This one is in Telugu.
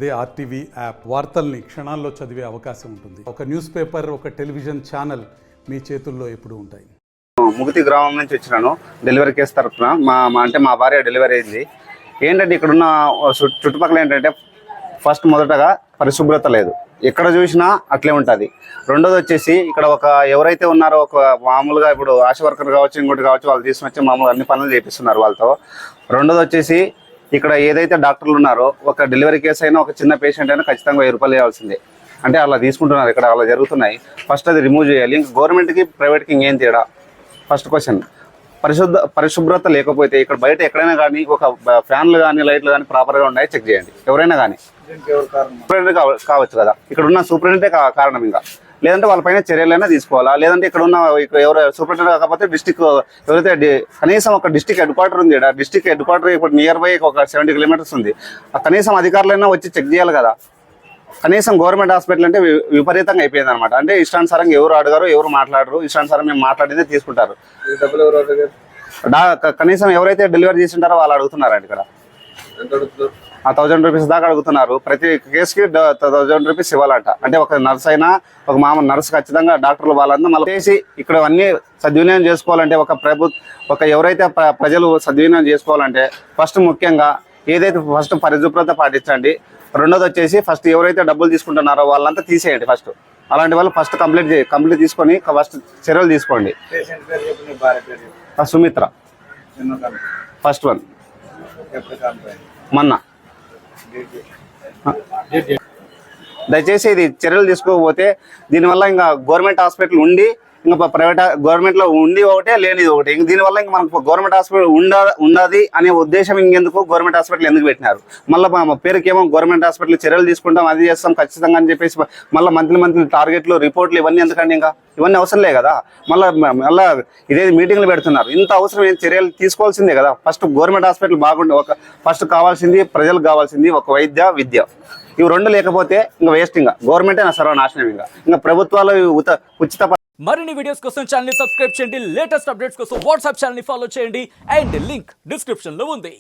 అదే ఆర్టీవీ యాప్ వార్తల్ని క్షణాల్లో చదివే అవకాశం ఉంటుంది. ఒక న్యూస్ పేపర్, ఒక టెలివిజన్ ఛానల్ మీ చేతుల్లో ఎప్పుడూ ఉంటాయి. ముగితి గ్రామం నుంచి వచ్చినాను డెలివరీ కేసు తరఫున. మా భార్య డెలివరీ అయింది. ఏంటంటే ఇక్కడున్న చుట్టుపక్కల ఏంటంటే మొదటగా పరిశుభ్రత లేదు, ఎక్కడ చూసినా అట్లే ఉంటుంది. రెండోది వచ్చేసి ఇక్కడ ఎవరైతే ఉన్నారో మామూలుగా ఇప్పుడు ఆశా వర్కర్ కావచ్చు, ఇంకోటి కావచ్చు, వాళ్ళు తీసుకొచ్చి మామూలుగా అన్ని పనులు చేపిస్తున్నారు వాళ్ళతో. రెండోది వచ్చేసి ఇక్కడ ఏదైతే డాక్టర్లు ఉన్నారో ఒక డెలివరీ కేసు అయినా ఒక చిన్న పేషెంట్ అయినా ఖచ్చితంగా 1000 రూపాయలు ఇవ్వాల్సిందే. అంటే అలా తీసుకుంటున్నారు, ఇక్కడ అలా జరుగుతున్నాయి. ఫస్ట్ అది రిమూవ్ చేయాలి. ఇంకా గవర్నమెంట్కి ప్రైవేట్కి ఇంకేం తేడా? First question. పరిశుభ్రత లేకపోతే ఇక్కడ బయట ఎక్కడైనా కానీ ఒక ఫ్యాన్లు కానీ లైట్లు కానీ ప్రాపర్గా ఉన్నాయి చెక్ చేయండి. ఎవరైనా కానీ సూపరింటెండెంట్ కావచ్చు కదా, ఇక్కడ ఉన్న సూపరింటెండెంటే కారణం. ఇంకా లేదంటే వాళ్ళపైన చర్యలైనా తీసుకోవాలా, లేదంటే ఇక్కడ ఎవరు సూపరింటెండెంట్ కాకపోతే డిస్టిక్ ఎవరైతే కనీసం ఒక డిస్టిక్ హెడ్ క్వార్టర్ ఉంది, డిస్టిక్ హెడ్ క్వార్టర్ ఇప్పుడు నియర్ బై ఒక 70 కిలోమీటర్స్ ఉంది. కనీసం అధికారులైనా వచ్చి చెక్ చేయాలి కదా. కనీసం గవర్నమెంట్ హాస్పిటల్ అంటే విపరీతంగా అయిపోయింది అనమాట. అంటే ఇష్టానుసారంగా ఎవరు అడగారు, ఎవరు మాట్లాడరు, ఇష్టానుసారం మేము మాట్లాడిందే తీసుకుంటారు. కనీసం ఎవరైతే డెలివరీ చేసింటారో వాళ్ళు అడుగుతున్నారండి. ఇక్కడ 1000 రూపీస్ దాకా అడుగుతున్నారు. ప్రతి కేసుకి 1000 రూపీస్ ఇవ్వాలంట. అంటే ఒక నర్స్ అయినా ఒక మామూలు నర్స్ ఖచ్చితంగా డాక్టర్లు వాళ్ళంతా మళ్ళీ చేసి ఇక్కడ అన్నీ సద్వినియోగం చేసుకోవాలంటే ఎవరైతే ప్రజలు సద్వినియోగం చేసుకోవాలంటే ఫస్ట్ ముఖ్యంగా ఏదైతే పరిశుభ్రత పాటించండి. రెండోది వచ్చేసి ఎవరైతే డబ్బులు తీసుకుంటున్నారో వాళ్ళంతా తీసేయండి. అలాంటి వాళ్ళు కంప్లీట్ తీసుకొని ఫస్ట్ చర్యలు తీసుకోండి. సుమిత్ర ఫస్ట్ వన్ మొన్న. దయచేసి ఇది చర్యలు తీసుకోకపోతే దీనివల్ల ఇంకా గవర్నమెంట్ హాస్పిటల్ ఉండి ఇంకా ప్రైవేట్ గవర్నమెంట్లో ఉండి ఒకటే, లేనిది ఒకటి. ఇంక దీనివల్ల ఇంకా మనకు గవర్నమెంట్ హాస్పిటల్ ఉండదు అనే ఉద్దేశం ఇంకెందుకు గవర్నమెంట్ హాస్పిటల్ ఎందుకు పెట్టినారు? మళ్ళీ మా పేరుకేమో గవర్నమెంట్ హాస్పిటల్ చర్యలు తీసుకుంటాం, అది చేస్తాం ఖచ్చితంగా అని చెప్పేసి మళ్ళీ మంత్లీ టార్గెట్లు, రిపోర్ట్లు ఇవన్నీ ఎందుకండి? ఇంకా ఇవన్నీ అవసరం లే కదా. మళ్ళీ ఇదే మీటింగ్లు పెడుతున్నారు. ఇంత అవసరం ఏం? చర్యలు తీసుకోవాల్సిందే కదా. ఫస్ట్ గవర్నమెంట్ హాస్పిటల్ బాగుండే ఫస్ట్ కావాల్సింది ప్రజలకు కావాల్సింది ఒక విద్య. ఇవి రెండు లేకపోతే ఇంకా వేస్ట్. ఇంకా గవర్నమెంటే నా సర్వనాశనం. ఇంకా ప్రభుత్వాలు ఉచిత మరిన్ని వీడియోస్ కోసం ఛానల్ ని సబ్స్క్రైబ్ చేయండి. లేటెస్ట్ అప్డేట్స్ కోసం వాట్సాప్ ఛానల్ ని ఫాలో చేయండి. అండ్ లింక్ డిస్క్రిప్షన్ లో ఉంది.